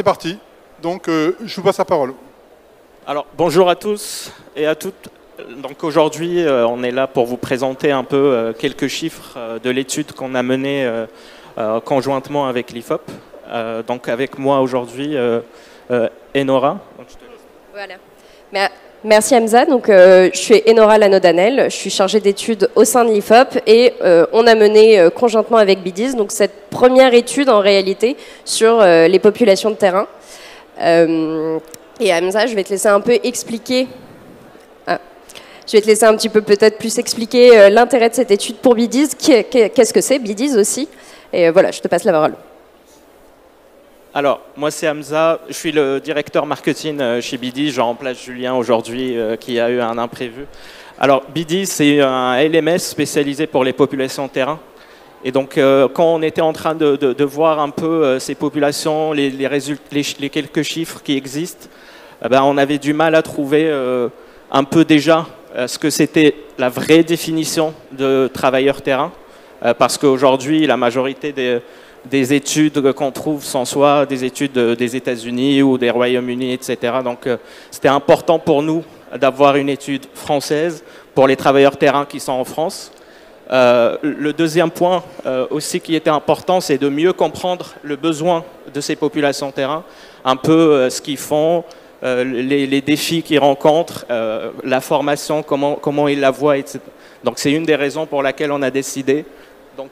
parti. Donc, je vous passe la parole. Alors, bonjour à tous et à toutes. Donc aujourd'hui, on est là pour vous présenter un peu quelques chiffres de l'étude qu'on a menée conjointement avec l'IFOP. Donc avec moi aujourd'hui, Enora. Voilà. Merci Hamza. Donc, je suis Enora Lanodanel, je suis chargée d'études au sein de l'IFOP et on a mené conjointement avec BDIS donc cette première étude en réalité sur les populations de terrain. Et Hamza, je vais te laisser un peu expliquer. Je vais te laisser un petit peu peut-être plus expliquer l'intérêt de cette étude pour BDIS. Qu'est-ce que c'est BDIS aussi? Et voilà, je te passe la parole. Alors, moi c'est Hamza, je suis le directeur marketing chez BDIS, je remplace Julien aujourd'hui qui a eu un imprévu. Alors BDIS c'est un LMS spécialisé pour les populations de terrain. Et donc quand on était en train de voir un peu ces populations, les quelques chiffres qui existent, on avait du mal à trouver un peu déjà ce que c'était la vraie définition de travailleur terrain. Parce qu'aujourd'hui la majorité des études qu'on trouve sont soit des études des États-Unis ou des Royaumes-Unis, etc. Donc c'était important pour nous d'avoir une étude française pour les travailleurs terrain qui sont en France. Le deuxième point aussi qui était important, c'est de mieux comprendre le besoin de ces populations terrain, un peu ce qu'ils font, les défis qu'ils rencontrent, la formation, comment ils la voient, etc. Donc c'est une des raisons pour laquelle on a décidé donc,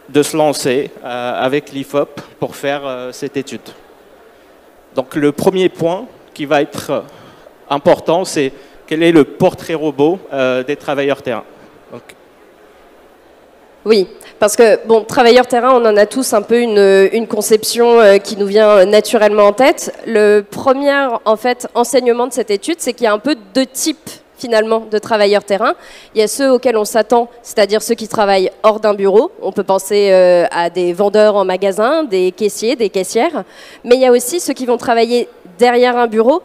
de se lancer avec l'IFOP pour faire cette étude. Donc le premier point qui va être important, c'est quel est le portrait robot des travailleurs terrain. Donc, oui, parce que, bon, travailleurs terrain, on en a tous un peu une conception qui nous vient naturellement en tête. Le premier, en fait, enseignement de cette étude, c'est qu'il y a un peu deux types, finalement, de travailleurs terrain. Il y a ceux auxquels on s'attend, c'est-à-dire ceux qui travaillent hors d'un bureau. On peut penser à des vendeurs en magasin, des caissiers, des caissières. Mais il y a aussi ceux qui vont travailler derrière un bureau,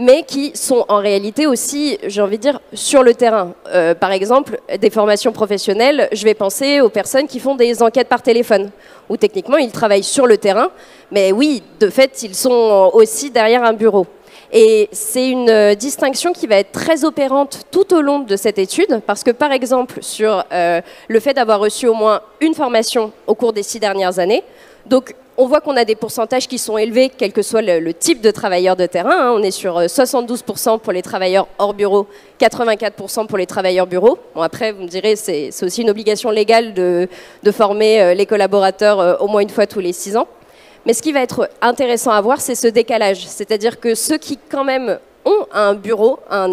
mais qui sont en réalité aussi, j'ai envie de dire, sur le terrain. Par exemple, des formations professionnelles, je vais penser aux personnes qui font des enquêtes par téléphone, où techniquement, ils travaillent sur le terrain, mais oui, de fait, ils sont aussi derrière un bureau. Et c'est une distinction qui va être très opérante tout au long de cette étude, parce que par exemple, sur le fait d'avoir reçu au moins une formation au cours des 6 dernières années, donc on voit qu'on a des pourcentages qui sont élevés, quel que soit le type de travailleur de terrain. Hein. On est sur 72% pour les travailleurs hors bureau, 84% pour les travailleurs bureau. Bon, après, vous me direz, c'est aussi une obligation légale de former les collaborateurs au moins une fois tous les 6 ans. Mais ce qui va être intéressant à voir, c'est ce décalage. C'est-à-dire que ceux qui, quand même, ont un bureau, un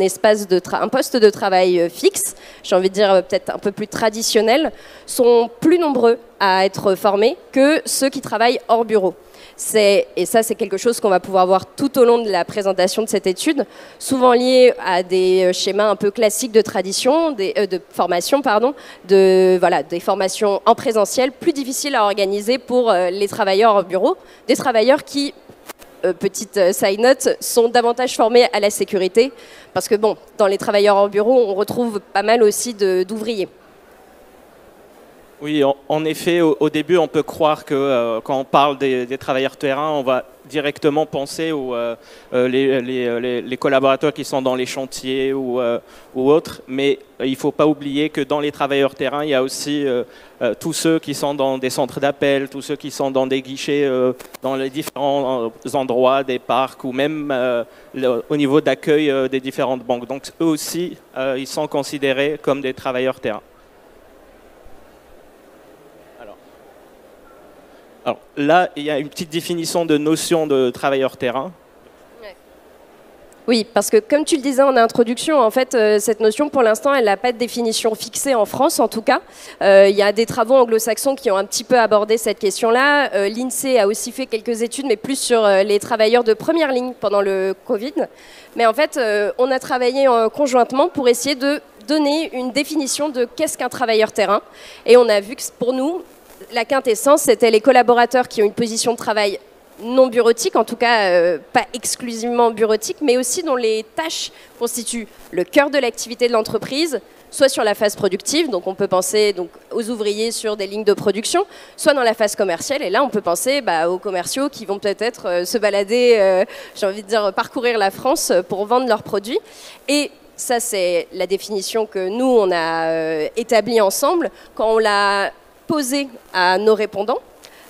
poste de travail fixe, j'ai envie de dire peut-être un peu plus traditionnel, sont plus nombreux à être formés que ceux qui travaillent hors bureau. Et ça, c'est quelque chose qu'on va pouvoir voir tout au long de la présentation de cette étude, souvent lié à des schémas un peu classiques de formation, des formations en présentiel, plus difficiles à organiser pour les travailleurs hors bureau, des travailleurs qui, petite side note, sont davantage formés à la sécurité, parce que bon, dans les travailleurs hors bureau, on retrouve pas mal aussi d'ouvriers. Oui, en effet, au début, on peut croire que quand on parle des travailleurs terrain, on va directement penser aux les collaborateurs qui sont dans les chantiers ou autres. Mais il ne faut pas oublier que dans les travailleurs terrain, il y a aussi tous ceux qui sont dans des centres d'appel, tous ceux qui sont dans des guichets dans les différents endroits, des parcs ou même au niveau d'accueil des différentes banques. Donc eux aussi, ils sont considérés comme des travailleurs terrain. Alors là, il y a une petite définition de notion de travailleur terrain. Oui, parce que comme tu le disais en introduction, en fait, cette notion, pour l'instant, elle n'a pas de définition fixée en France, en tout cas. Il y a des travaux anglo-saxons qui ont un petit peu abordé cette question-là. L'INSEE a aussi fait quelques études, mais plus sur les travailleurs de première ligne pendant le Covid. Mais en fait, on a travaillé conjointement pour essayer de donner une définition de qu'est-ce qu'un travailleur terrain. Et on a vu que pour nous, la quintessence, c'était les collaborateurs qui ont une position de travail non bureautique, en tout cas pas exclusivement bureautique, mais aussi dont les tâches constituent le cœur de l'activité de l'entreprise, soit sur la phase productive, donc on peut penser donc, aux ouvriers sur des lignes de production, soit dans la phase commerciale, et là on peut penser aux commerciaux qui vont peut-être se balader, j'ai envie de dire parcourir la France pour vendre leurs produits. Et ça, c'est la définition que nous, on a établie ensemble. Quand on l'a posée à nos répondants,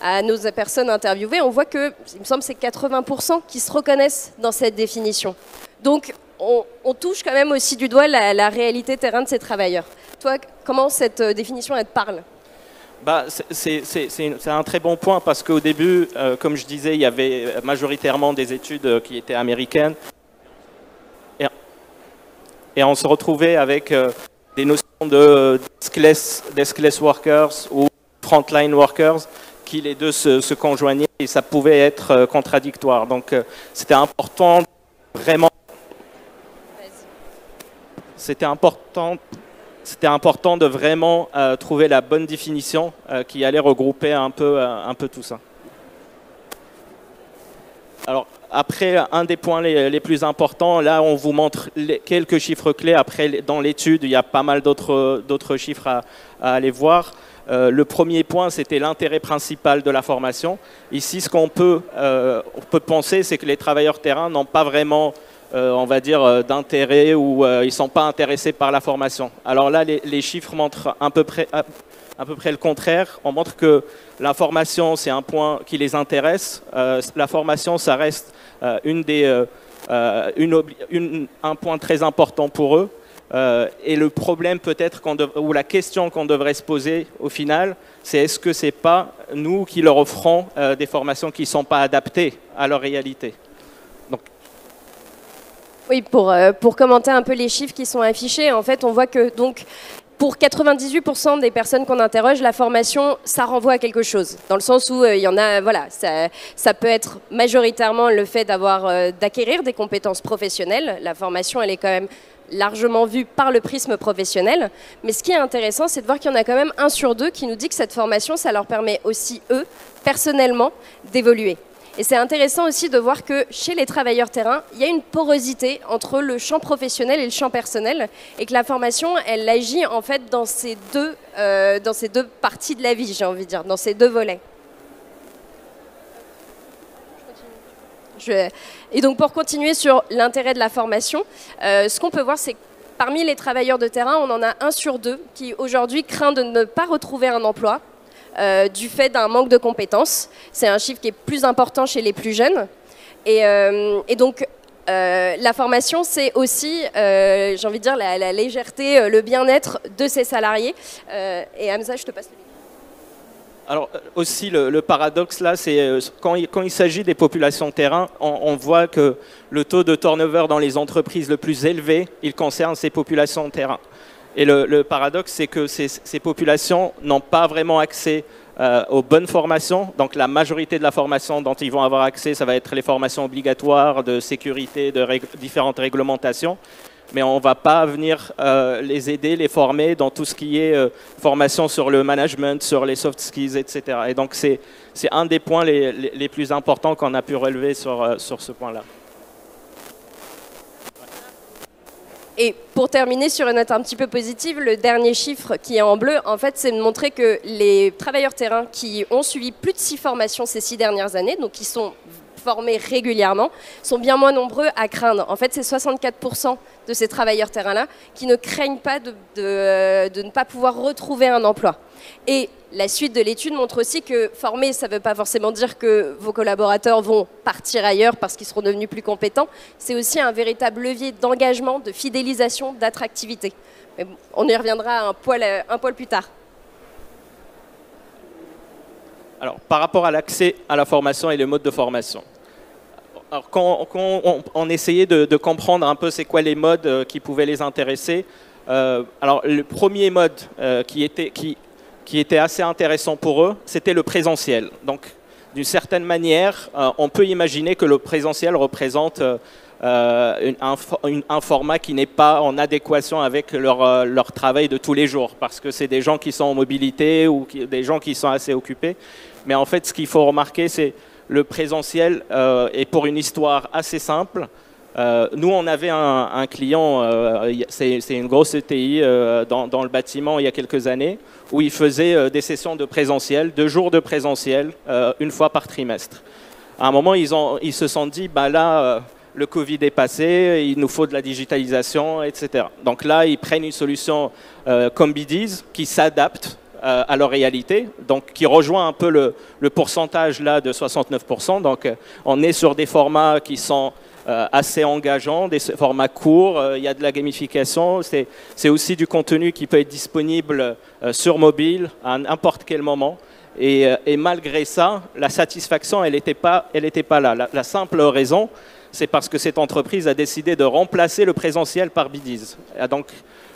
à nos personnes interviewées, on voit que, il me semble, c'est 80% qui se reconnaissent dans cette définition. Donc, on touche quand même aussi du doigt la réalité terrain de ces travailleurs. Toi, comment cette définition, elle te parle ? C'est un très bon point parce qu'au début, comme je disais, il y avait majoritairement des études qui étaient américaines. Et on se retrouvait avec des notions de deskless workers ou frontline workers qui les deux se conjoignaient et ça pouvait être contradictoire. Donc c'était important vraiment. C'était important de vraiment trouver la bonne définition qui allait regrouper un peu tout ça. Alors, après, un des points les plus importants, là, on vous montre quelques chiffres clés. Après, dans l'étude, il y a pas mal d'autres chiffres à aller voir. Le premier point, c'était l'intérêt principal de la formation. Ici, ce qu'on peut penser, c'est que les travailleurs terrain n'ont pas vraiment, on va dire, d'intérêt ou ils ne sont pas intéressés par la formation. Alors là, les chiffres montrent à peu près le contraire. On montre que la formation, c'est un point qui les intéresse. La formation, ça reste un point très important pour eux. Et le problème peut-être, ou la question qu'on devrait se poser au final, c'est est-ce que ce n'est pas nous qui leur offrons des formations qui ne sont pas adaptées à leur réalité. Donc, oui, pour commenter un peu les chiffres qui sont affichés, en fait, on voit que donc, pour 98% des personnes qu'on interroge, la formation, ça renvoie à quelque chose. Dans le sens où il y en a, voilà, ça peut être majoritairement le fait d'acquérir des compétences professionnelles. La formation, elle est quand même largement vue par le prisme professionnel. Mais ce qui est intéressant, c'est de voir qu'il y en a quand même 1 sur 2 qui nous dit que cette formation, ça leur permet aussi, eux, personnellement, d'évoluer. Et c'est intéressant aussi de voir que chez les travailleurs terrain, il y a une porosité entre le champ professionnel et le champ personnel et que la formation, elle agit en fait dans ces deux parties de la vie, j'ai envie de dire, dans ces 2 volets. Et donc pour continuer sur l'intérêt de la formation, ce qu'on peut voir, c'est que parmi les travailleurs de terrain, on en a 1 sur 2 qui aujourd'hui craint de ne pas retrouver un emploi. Du fait d'un manque de compétences. C'est un chiffre qui est plus important chez les plus jeunes. Et donc, la formation, c'est aussi, j'ai envie de dire, la légèreté, le bien-être de ses salariés. Et Hamza, je te passe le micro. Alors, aussi, le paradoxe, là, c'est quand il s'agit des populations de terrain, on voit que le taux de turnover dans les entreprises le plus élevé, il concerne ces populations de terrain. Et le paradoxe, c'est que ces populations n'ont pas vraiment accès aux bonnes formations. Donc la majorité de la formation dont ils vont avoir accès, ça va être les formations obligatoires de sécurité, de différentes réglementations. Mais on ne va pas venir les aider, les former dans tout ce qui est formation sur le management, sur les soft skills, etc. Et donc c'est un des points les plus importants qu'on a pu relever sur ce point-là. Et pour terminer sur une note un petit peu positive, le dernier chiffre qui est en bleu, en fait, c'est de montrer que les travailleurs terrain qui ont suivi plus de 6 formations ces 6 dernières années, donc qui sont formés régulièrement, sont bien moins nombreux à craindre. En fait, c'est 64% de ces travailleurs terrain-là qui ne craignent pas de ne pas pouvoir retrouver un emploi. Et la suite de l'étude montre aussi que former, ça ne veut pas forcément dire que vos collaborateurs vont partir ailleurs parce qu'ils seront devenus plus compétents. C'est aussi un véritable levier d'engagement, de fidélisation, d'attractivité. Mais bon, on y reviendra un poil plus tard. Alors, par rapport à l'accès à la formation et le mode de formation. Alors, quand on essayait de comprendre un peu c'est quoi les modes qui pouvaient les intéresser, alors le premier mode qui était assez intéressant pour eux, c'était le présentiel. Donc, d'une certaine manière, on peut imaginer que le présentiel représente un format qui n'est pas en adéquation avec leur travail de tous les jours, parce que c'est des gens qui sont en mobilité ou des gens qui sont assez occupés. Mais en fait, ce qu'il faut remarquer, c'est le présentiel est pour une histoire assez simple. Nous, on avait un client, c'est une grosse ETI dans le bâtiment il y a quelques années, où il faisait des sessions de présentiel, 2 jours de présentiel, 1 fois par trimestre. À un moment, ils se sont dit, bah là, le Covid est passé, il nous faut de la digitalisation, etc. Donc là, ils prennent une solution comme BDiz qui s'adapte à leur réalité, donc qui rejoint un peu le pourcentage là de 69%. Donc on est sur des formats qui sont assez engageants, des formats courts, il y a de la gamification, c'est aussi du contenu qui peut être disponible sur mobile à n'importe quel moment. Et malgré ça, la satisfaction, elle n'était pas là. La simple raison, c'est parce que cette entreprise a décidé de remplacer le présentiel par BDiz. Donc,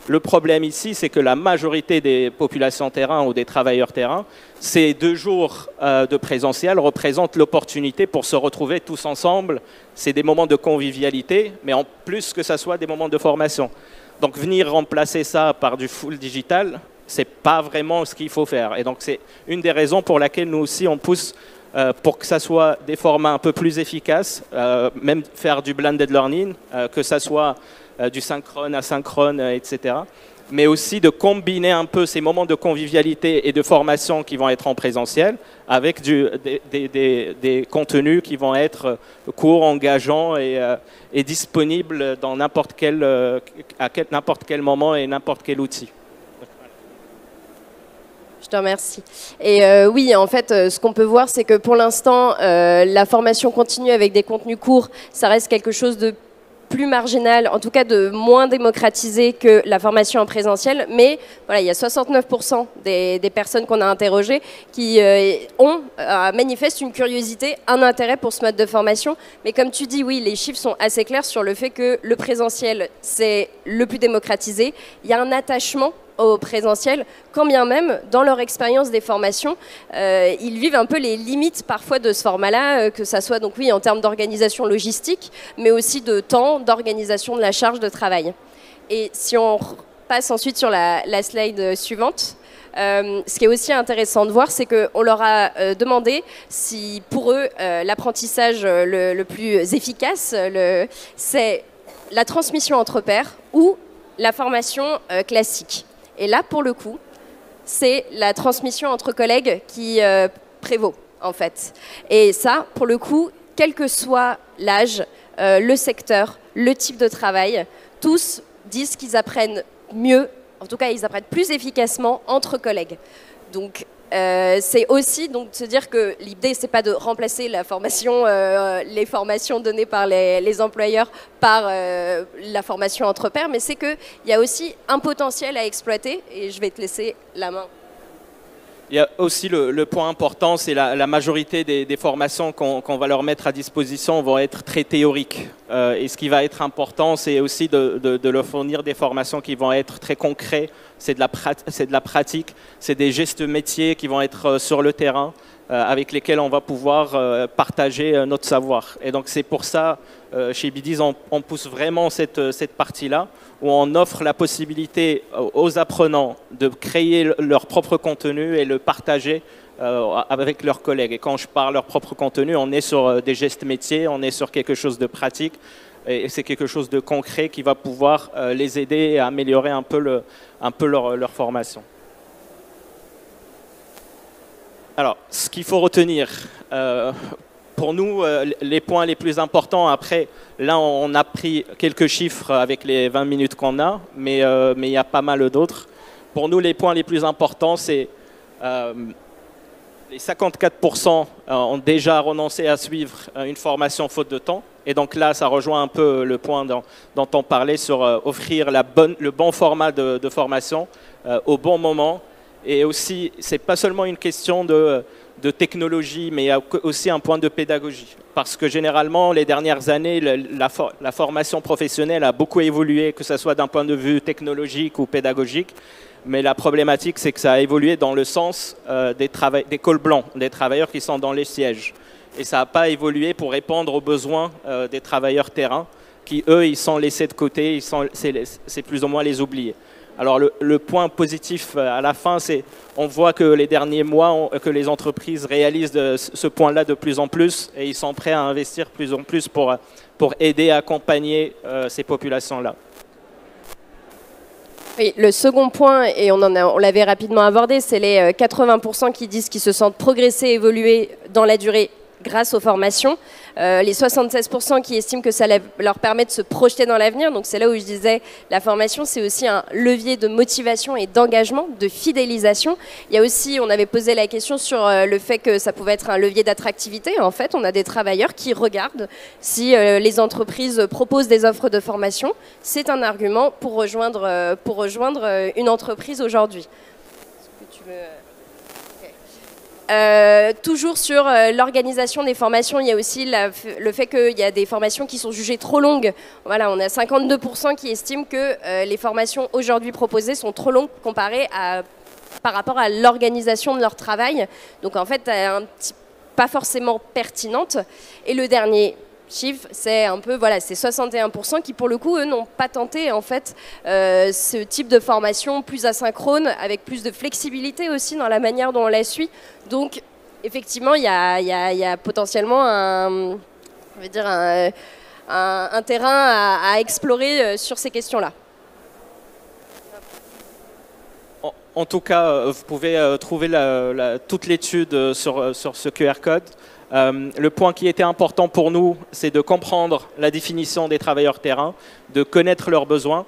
le problème ici, c'est que la majorité des populations terrain ou des travailleurs terrain, ces 2 jours de présentiel représentent l'opportunité pour se retrouver tous ensemble. C'est des moments de convivialité, mais en plus que ça soit des moments de formation. Donc, venir remplacer ça par du full digital, c'est pas vraiment ce qu'il faut faire. Et donc, c'est une des raisons pour laquelle nous aussi, on pousse pour que ça soit des formats un peu plus efficaces, même faire du blended learning, que ça soit du synchrone, asynchrone, etc. Mais aussi de combiner un peu ces moments de convivialité et de formation qui vont être en présentiel avec des contenus qui vont être courts, engageants et disponibles dans n'importe quel moment et n'importe quel outil. Je te remercie. Et oui, en fait, ce qu'on peut voir, c'est que pour l'instant, la formation continue avec des contenus courts, ça reste quelque chose de plus marginal, en tout cas de moins démocratisé que la formation en présentiel. Mais voilà, il y a 69% des personnes qu'on a interrogées qui manifestent une curiosité, un intérêt pour ce mode de formation. Mais comme tu dis, oui, les chiffres sont assez clairs sur le fait que le présentiel, c'est le plus démocratisé. Il y a un attachement au présentiel, quand bien même, dans leur expérience des formations, ils vivent un peu les limites parfois de ce format-là, que ça soit donc oui en termes d'organisation logistique, mais aussi de temps, d'organisation de la charge de travail. Et si on passe ensuite sur la slide suivante, ce qui est aussi intéressant de voir, c'est qu'on leur a demandé si pour eux l'apprentissage le plus efficace, c'est la transmission entre pairs ou la formation classique. Et là, pour le coup, c'est la transmission entre collègues qui prévaut, en fait. Et ça, pour le coup, quel que soit l'âge, le secteur, le type de travail, tous disent qu'ils apprennent mieux, en tout cas, ils apprennent plus efficacement entre collègues. Donc, c'est aussi donc, de se dire que l'idée, c'est pas de remplacer la formation, les formations données par les employeurs par la formation entre pairs, mais c'est qu'il y a aussi un potentiel à exploiter, et je vais te laisser la main. Il y a aussi le point important, c'est la majorité des formations qu'on va leur mettre à disposition vont être très théoriques. Et ce qui va être important, c'est aussi de leur fournir des formations qui vont être très concrètes. C'est de la pratique, c'est des gestes métiers qui vont être sur le terrain, avec lesquels on va pouvoir partager notre savoir. Et donc c'est pour ça, chez BDiz, on pousse vraiment cette partie-là, où on offre la possibilité aux apprenants de créer leur propre contenu et le partager avec leurs collègues. Et quand je parle leur propre contenu, on est sur des gestes métiers, on est sur quelque chose de pratique, et c'est quelque chose de concret qui va pouvoir les aider à améliorer un peu leur formation. Alors, ce qu'il faut retenir, pour nous, les points les plus importants, après, là, on a pris quelques chiffres avec les 20 minutes qu'on a, mais il y a pas mal d'autres. Pour nous, les points les plus importants, c'est les 54% ont déjà renoncé à suivre une formation faute de temps. Et donc là, ça rejoint un peu le point dont on parlait sur offrir le bon format de formation au bon moment. Et aussi, ce n'est pas seulement une question de technologie, mais il y a aussi un point de pédagogie. Parce que généralement, les dernières années, la formation professionnelle a beaucoup évolué, que ce soit d'un point de vue technologique ou pédagogique. Mais la problématique, c'est que ça a évolué dans le sens des cols blancs, des travailleurs qui sont dans les sièges. Et ça n'a pas évolué pour répondre aux besoins des travailleurs terrain, qui, eux, ils sont laissés de côté, c'est plus ou moins les oubliés. Alors le point positif à la fin, c'est on voit que les derniers mois, que les entreprises réalisent ce point-là de plus en plus et ils sont prêts à investir plus en plus pour aider à accompagner ces populations-là. Oui, le second point, et on l'avait rapidement abordé, c'est les 80% qui disent qu'ils se sentent progresser, évoluer dans la durée grâce aux formations. Les 76% qui estiment que ça leur permet de se projeter dans l'avenir. Donc c'est là où je disais, la formation, c'est aussi un levier de motivation et d'engagement, de fidélisation. Il y a aussi, on avait posé la question sur le fait que ça pouvait être un levier d'attractivité. En fait, on a des travailleurs qui regardent si les entreprises proposent des offres de formation. C'est un argument pour rejoindre une entreprise aujourd'hui. Est-ce que tu veux... toujours sur l'organisation des formations, il y a aussi le fait qu'il y a des formations qui sont jugées trop longues. Voilà, on a 52% qui estiment que les formations aujourd'hui proposées sont trop longues comparées par rapport à l'organisation de leur travail. Donc en fait, pas forcément pertinente. Et le dernier chiffre, c'est un peu, voilà, c'est 61% qui pour le coup, eux, n'ont pas tenté en fait ce type de formation plus asynchrone, avec plus de flexibilité aussi dans la manière dont on la suit. Donc effectivement, il y a potentiellement un terrain à explorer sur ces questions-là. En tout cas, vous pouvez trouver toute l'étude sur ce QR code. Le point qui était important pour nous, c'est de comprendre la définition des travailleurs terrain, de connaître leurs besoins,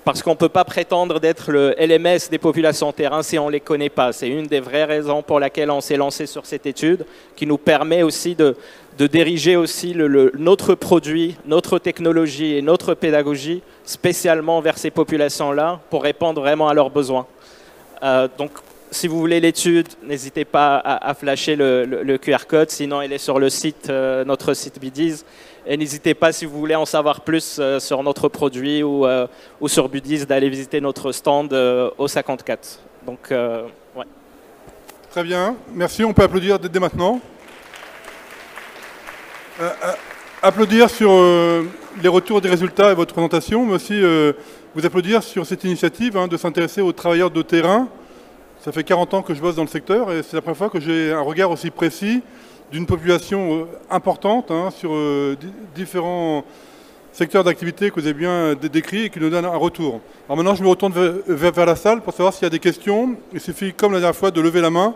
parce qu'on ne peut pas prétendre d'être le LMS des populations terrain si on ne les connaît pas. C'est une des vraies raisons pour laquelle on s'est lancé sur cette étude, qui nous permet aussi de diriger aussi notre produit, notre technologie et notre pédagogie spécialement vers ces populations-là pour répondre vraiment à leurs besoins. Donc, si vous voulez l'étude, n'hésitez pas à flasher le QR code, sinon elle est sur le site, notre site Bidiz. Et n'hésitez pas, si vous voulez en savoir plus sur notre produit ou sur Bidiz, d'aller visiter notre stand au 54. Donc, ouais. Très bien, merci. On peut applaudir dès maintenant. Applaudir sur les retours des résultats et votre présentation, mais aussi vous applaudir sur cette initiative de s'intéresser aux travailleurs de terrain. Ça fait 40 ans que je bosse dans le secteur et c'est la première fois que j'ai un regard aussi précis d'une population importante sur différents secteurs d'activité que vous avez bien décrits et qui nous donnent un retour. Alors maintenant, je me retourne vers la salle pour savoir s'il y a des questions. Il suffit, comme la dernière fois, de lever la main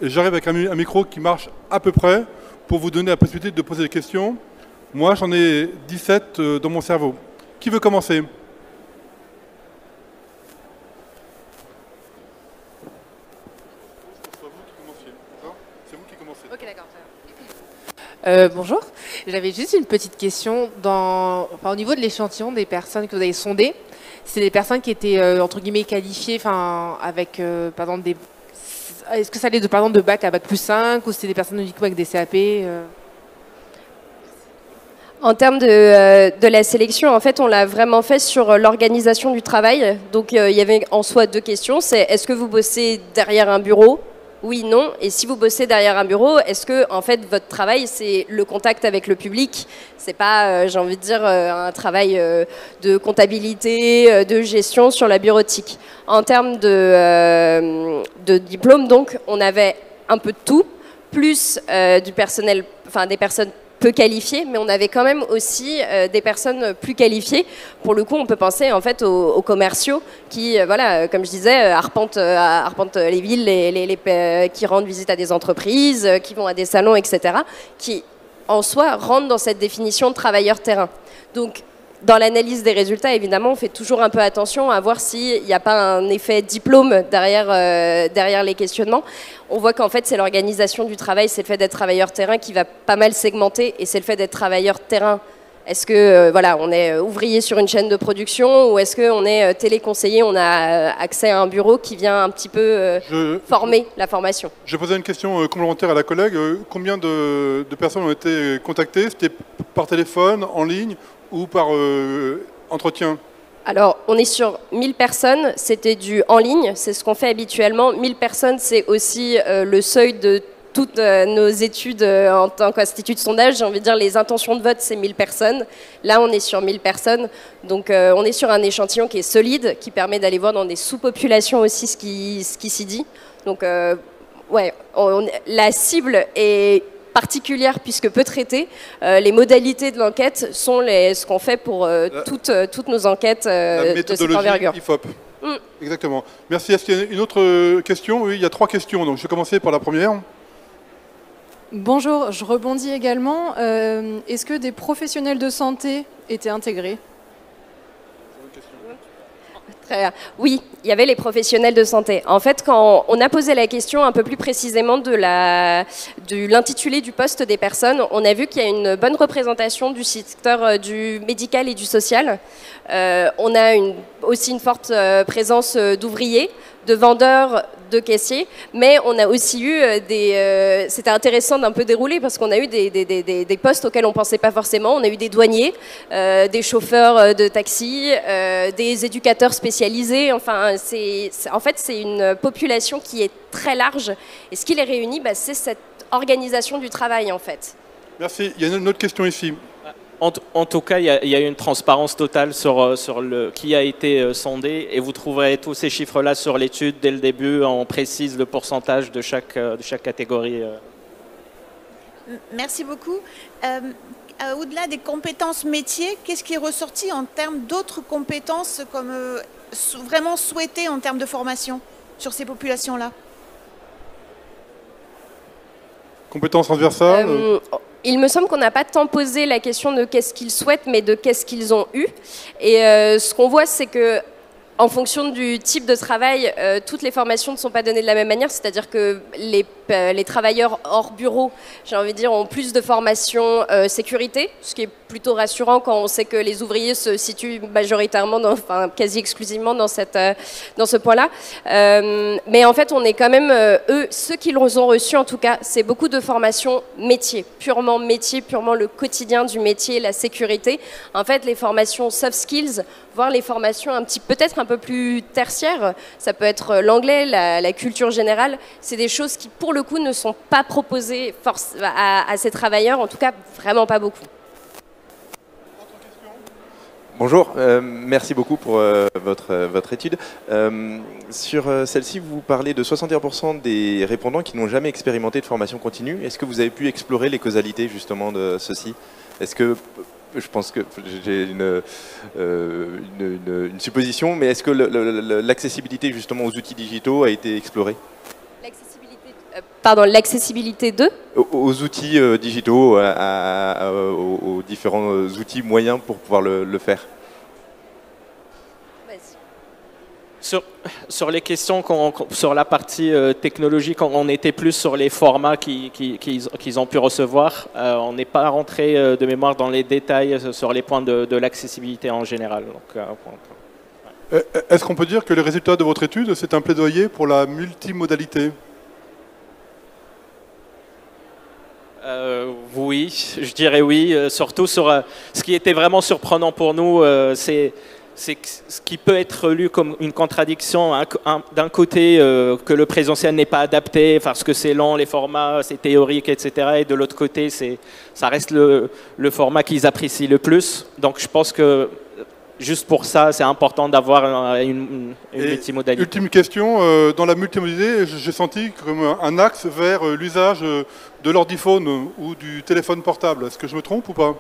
et j'arrive avec un micro qui marche à peu près pour vous donner la possibilité de poser des questions. Moi, j'en ai 17 dans mon cerveau. Qui veut commencer ? Bonjour, j'avais juste une petite question. Au niveau de l'échantillon des personnes que vous avez sondées, c'est des personnes qui étaient entre guillemets qualifiées, avec par exemple des. Est-ce que ça allait par exemple de bac à bac plus 5 ou c'était des personnes uniquement avec des CAP En termes de la sélection, en fait, on l'a vraiment fait sur l'organisation du travail. Donc, il y avait en soi deux questions. C'est est-ce que vous bossez derrière un bureau ? Oui, non. Et si vous bossez derrière un bureau, est-ce que en fait votre travail c'est le contact avec le public? C'est pas, j'ai envie de dire, un travail de comptabilité, de gestion sur la bureautique. En termes de diplôme, donc, on avait un peu de tout, plus du personnel, enfin des personnes peu qualifiées, mais on avait quand même aussi des personnes plus qualifiées. Pour le coup, on peut penser en fait aux commerciaux qui, voilà, comme je disais, arpentent les villes, qui rendent visite à des entreprises, qui vont à des salons, etc., qui en soi rentrent dans cette définition de travailleur terrain. Donc, dans l'analyse des résultats, évidemment, on fait toujours un peu attention à voir s'il n'y a pas un effet diplôme derrière les questionnements. On voit qu'en fait, c'est l'organisation du travail, c'est le fait d'être travailleur terrain qui va pas mal segmenter, et c'est le fait d'être travailleur terrain. Est-ce que voilà, on est ouvrier sur une chaîne de production ou est-ce qu'on est téléconseiller, on a accès à un bureau qui vient un petit peu former la formation? Je posais une question complémentaire à la collègue. Combien de personnes ont été contactées? C'était par téléphone, en ligne ou par entretien? Alors, on est sur 1000 personnes, c'était du en ligne, c'est ce qu'on fait habituellement. 1000 personnes, c'est aussi le seuil de toutes nos études en tant qu'institut de sondage, j'ai envie de dire les intentions de vote, c'est 1000 personnes. Là, on est sur 1000 personnes. Donc, on est sur un échantillon qui est solide, qui permet d'aller voir dans des sous-populations aussi ce qui s'y dit. Donc, ouais, la cible est particulière puisque peu traitée. Les modalités de l'enquête sont ce qu'on fait pour toutes nos enquêtes de cette envergure. IFOP. Exactement. Merci. Est-ce qu'il y a une autre question? Oui, il y a 3 questions. Donc, je vais commencer par la première. Bonjour, je rebondis également. Est-ce que des professionnels de santé étaient intégrés? Très bien. Oui, il y avait les professionnels de santé. En fait, quand on a posé la question un peu plus précisément de l'intitulé du poste des personnes, on a vu qu'il y a une bonne représentation du secteur du médical et du social. On a aussi une forte présence d'ouvriers, de vendeurs, de caissiers, mais on a aussi eu c'était intéressant d'un peu dérouler parce qu'on a eu des postes auxquels on ne pensait pas forcément. On a eu des douaniers, des chauffeurs de taxi, des éducateurs spécialisés. Enfin, en fait, c'est une population qui est très large. Et ce qui les réunit, c'est cette organisation du travail, en fait. Merci. Il y a une autre question ici. En tout cas, il y a une transparence totale sur qui a été sondé et vous trouverez tous ces chiffres-là sur l'étude. Dès le début, on précise le pourcentage de chaque catégorie. Merci beaucoup. Au-delà des compétences métiers, qu'est-ce qui est ressorti en termes d'autres compétences comme vraiment souhaitées en termes de formation sur ces populations-là? Compétences transversales Il me semble qu'on n'a pas tant posé la question de qu'est-ce qu'ils souhaitent, mais de qu'est-ce qu'ils ont eu. Et ce qu'on voit, c'est que en fonction du type de travail, toutes les formations ne sont pas données de la même manière. C'est-à-dire que les travailleurs hors bureau, j'ai envie de dire, ont plus de formation sécurité, ce qui est plutôt rassurant quand on sait que les ouvriers se situent majoritairement, enfin quasi exclusivement dans ce point-là. Mais en fait, on est quand même, ceux qui l'ont reçu en tout cas, c'est beaucoup de formation métier, purement le quotidien du métier, la sécurité. En fait, les formations soft skills, voire les formations peut-être un peu plus tertiaires, ça peut être l'anglais, la culture générale, c'est des choses qui, pour le coup, ne sont pas proposées à ces travailleurs, en tout cas, vraiment pas beaucoup. Bonjour, merci beaucoup pour votre étude. Sur celle-ci, vous parlez de 61% des répondants qui n'ont jamais expérimenté de formation continue. Est-ce que vous avez pu explorer les causalités justement de ceci? Est-ce que, je pense que j'ai une supposition, mais est-ce que l'accessibilité justement aux outils digitaux a été explorée? L'accessibilité aux outils digitaux, aux différents outils moyens pour pouvoir le faire. Sur les questions, sur la partie technologique, on était plus sur les formats qu'ils ont pu recevoir. On n'est pas rentré de mémoire dans les détails sur les points de l'accessibilité en général. Est-ce qu'on peut dire que les résultats de votre étude, c'est un plaidoyer pour la multimodalité? Oui, je dirais oui. Surtout sur ce qui était vraiment surprenant pour nous, c'est ce qui peut être lu comme une contradiction. D'un côté, que le présentiel n'est pas adapté parce que c'est lent, les formats, c'est théorique, etc. Et de l'autre côté, ça reste le format qu'ils apprécient le plus. Donc je pense que juste pour ça, c'est important d'avoir une multimodalité. Ultime question, dans la multimodalité, j'ai senti comme un axe vers l'usage de l'ordiphone ou du téléphone portable. Est-ce que je me trompe ou pas?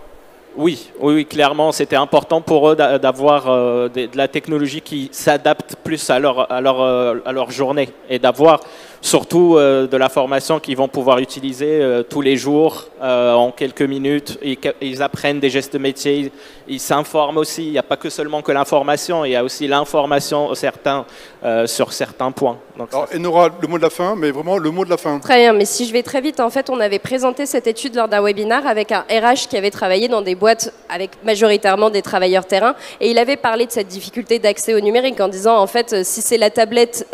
Oui, clairement, c'était important pour eux d'avoir de la technologie qui s'adapte plus à leur journée et d'avoir surtout de la formation qu'ils vont pouvoir utiliser tous les jours, en quelques minutes. Ils apprennent des gestes métiers, ils s'informent aussi. Il n'y a pas que seulement que l'information, il y a aussi l'information sur certains points. Donc, alors, Enora, le mot de la fin, mais vraiment le mot de la fin. Très bien, mais si je vais très vite, en fait, on avait présenté cette étude lors d'un webinaire avec un RH qui avait travaillé dans des boîtes avec majoritairement des travailleurs terrain, et il avait parlé de cette difficulté d'accès au numérique en disant, en fait, si c'est la tablette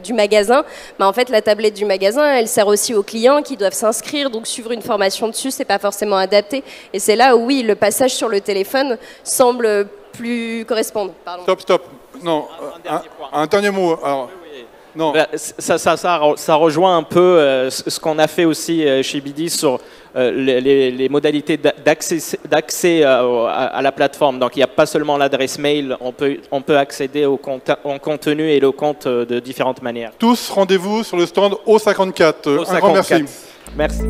du magasin, en fait, la tablette du magasin, elle sert aussi aux clients qui doivent s'inscrire, donc suivre une formation dessus, c'est pas forcément adapté, et c'est là où, oui, le passage sur le téléphone semble plus correspondre. Pardon. Stop. Non, un dernier mot. Alors, Non. Ça rejoint un peu ce qu'on a fait aussi chez BD sur les modalités d'accès à la plateforme. Donc il n'y a pas seulement l'adresse mail, on peut accéder au contenu et le compte de différentes manières. Tous, rendez-vous sur le stand O54. O54. Un grand merci. Merci.